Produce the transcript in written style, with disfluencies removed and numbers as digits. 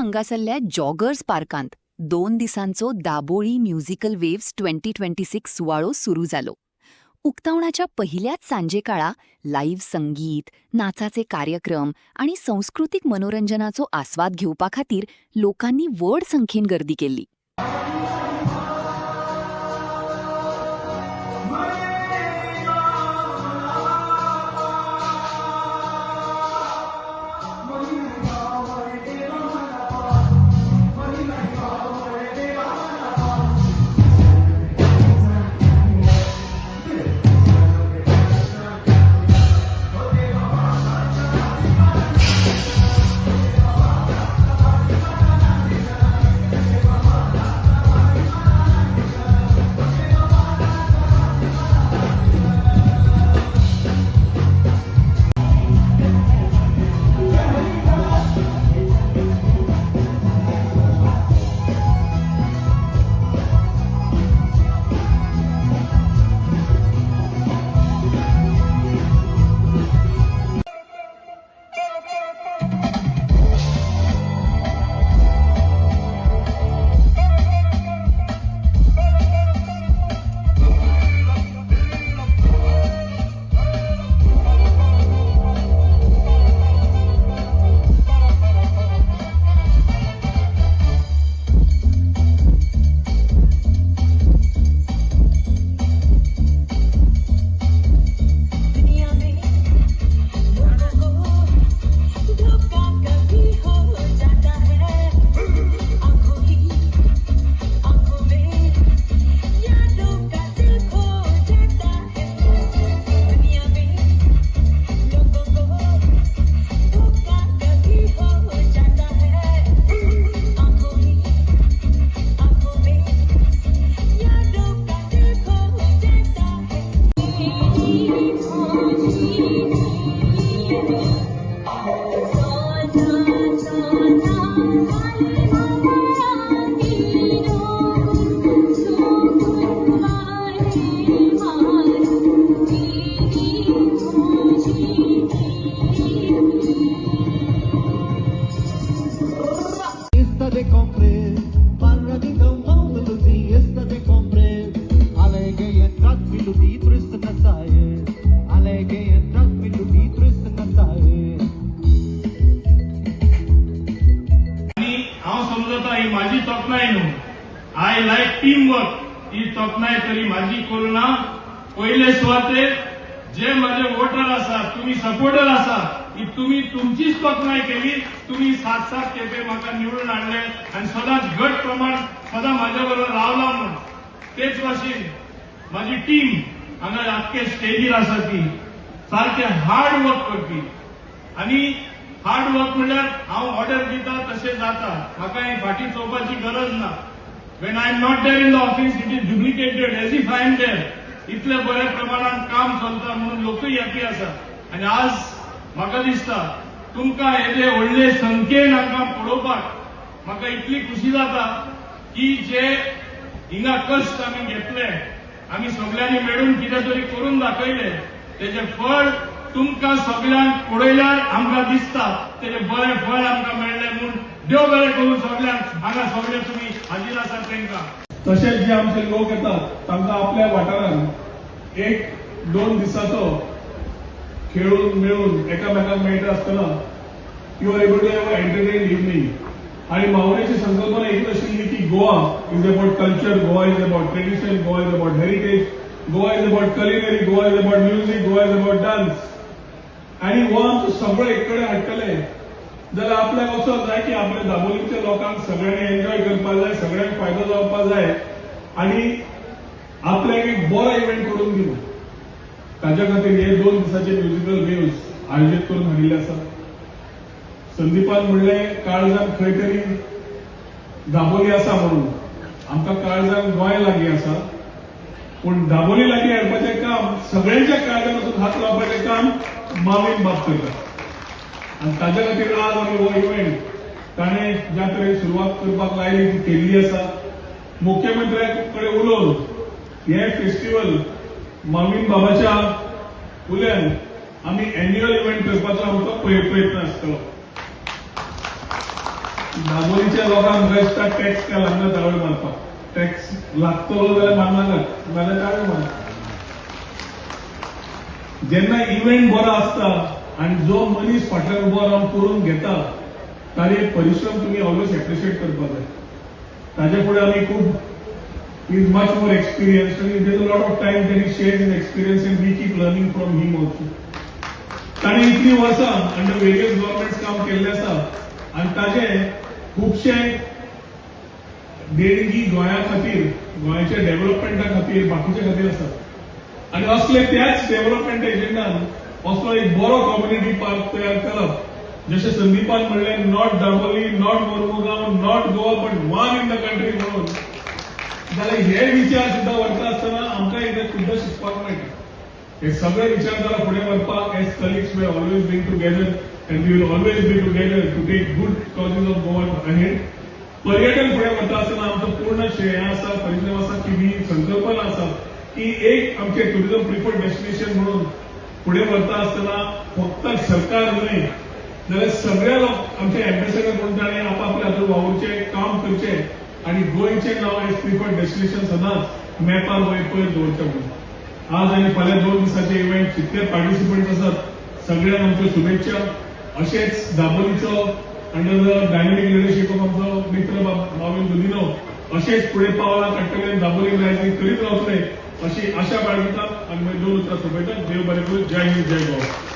हांगासरल्या जॉगर्स पार्कांत 2 दिसांचो Dabolim musical waves 2026 सुवाळो सुरू जालो. उक्तावणाच्या पहिल्याच सांजेकाळा लाईव्ह संगीत, नाचाचे कार्यक्रम आणि सांस्कृतिक मनोरंजनाचो आस्वाद घेवपाखातीर लोकांनी व्हड संख्येन गर्दी केल्ली. माझी तोखणाय न्हू, आय लायक टीम वर्क ही तोखणाय तरी माझी कोरोना पयले सुवातेर जे माझे वोटर आसा, तुम्ही सपोर्टर आसा, की तुम्ही तुमचीच तोखणाय केली. तुम्ही 7-7 खेपे म्हाका निवडून हाडले आणि सदांच घट प्रमाण सदां माझ्या बरोबर रावला म्हणून. तेच भाशेन माझी टीम हांगा आख्खे स्टेजीर आसा ती सारखे हार्ड वर्क करपी. आणि हार्ड वर्क म्हणल्यार हांव ऑर्डर दिता तशें जाता, म्हाका हे फाटी चोवपाची गरज ना. When I am not there in the office it is duplicated as if I am there. इतले बऱ्या प्रमाणात काम चलता म्हणून लोकूय हॅपी आसा. आणि आज म्हाका दिसता तुमकां येदे व्हडले संख्येन हांगा पळोवपाक म्हाका इतली खुशी जाता की जे हिंगा कश्ट आमी घेतले, आमी सगळ्यांनी मेळून कितें तरी करून दाखयले, तेजे फळ तुमकां सगळ्यांक पळयल्यार आमकां दिसता तेजे बरें फळ आमकां मेळ्ळें म्हणून देव बरें करून सगळ्यांक हांगा सगळे तुम्ही हाजीर आसात तांकां. तशेंच जे आमचे लोक येतात तांकां आपल्या वाठारांत 1-2 दिसाचो खेळून मिळून एकामेकांक मेळटा आसतना you are able to have a entertain evening. आणि मावळेची संकल्पना एक आशिल्ली की Goa is about culture, Goa is about tradition, Goa is about heritage, Goa is about culinary, Goa is about music, Goa is about dance. आणि हो आमचो सगळं एक कडेन हाडटले जाल्यार आपल्याक असो जाय की आपल्या दाबोलीच्या लोकांक सगळ्यांनी एन्जॉय करपाक जाय, सगळ्यांक फायदो जावपाक जाय आणि आपल्याक एक बरो इव्हेंट करून दिलो. ताच्या खातीर हे 2 दिसाचे म्युझिकल वेव्स आयोजीत करून हाडिल्ले आसा. संदीपान म्हणलें काळजान खंय तरी दाबोली आसा म्हणून. आमकां काळजान गोंय लागीं आसा, पूण दाबोली लागीं हाडपाचें काम, सगळ्यांच्या काळजान वचून हात लावपाचें काम मावेन बाब करता. आणि ताच्या खातीर आज आमी हो इव्हेंट ताणें ज्या तरेन सुरवात करपाक लायली ती केल्ली आसा. मुख्यमंत्र्या कडेन उलोवन हे फेस्टिवल मावीन बाबाच्या उल्यान आमी एन्युअल इव्हेंट करपाचो आमचो प्रयत्न आसतलो. दाबोलीच्या लोकांक बेश्टा टॅक्स काय लागना त्यावेळी मारपाक टॅक्स लागतलो जाल्यार मारनाका नाजाल्यार काय मारना जेन्ना इव्हेंट बरो आसता आणि जो मनीस फाटल्यान उबो रावन करून घेता ताचे परिश्रम तुम्ही ऑलवेज एप्रिशिएट करपाक जाय ताजे फुडें आमी खूब इज मच मोर एक्सपिरियन्स आणि there a lot of time that is shared in experience and we keep learning from him also ताणें इतली वर्सां अंडर वेरियस गव्हर्नमेंट्स काम केल्लें आसा आणि ताजे खुबशे देणगी गोंया खातीर गोंयच्या डेव्हलपमेंटा खातीर बाकीच्या खातीर आसात आणि असले त्याच डेव्हलपमेंट एजेंडान असलो एक बरो कम्युनिटी पार्क तयार करप जशें संदीपान म्हणलें not Dabolim not Mormugao not Goa but one in the country म्हणून जाल्यार हे विचार सुद्धा व्हरता आसतना आमकां एकदां सुद्धा शिकपाक मेळटा हे सगळे विचारधारा फुडें व्हरपाक as colleagues we always been together and we will always be together to take good causes of Goa ahead पर्यटन फुडें व्हरता आसतना आमचो पूर्ण श्रेय आसा परिश्रम आसा की ही संकल्पना आसा की एक आमचे टुरिझम प्रिफर्ड डेस्टिनेशन म्हणून फुडें व्हरता आसतना फक्त सरकार न्हय जाल्यार सगळ्या लोक आमचे एम्बेसेडर म्हणून ताणें आपापल्या हातूंत वावुरचें काम करचें आणि गोंयचें नांव एज प्रिफर्ड डेस्टिनेशन सदांच मॅपार वयर दवरचें म्हणून आज आनी फाल्यां 2 दिसांचे इव्हेंट जितले पार्टिसिपंट्स आसात सगळ्यांक आमच्यो शुभेच्छा अशेंच दाबोलीचो under the dynamic leadership of आमचो मित्र माविन दुदिनो अशेंच फुडें पावलां काडटले दाबोली रायजींग करीत रावतले अशी आशा बाळगितात आणि 2 उतरां सोंपयतात देव बरें करूं जय हिंद जय गोवा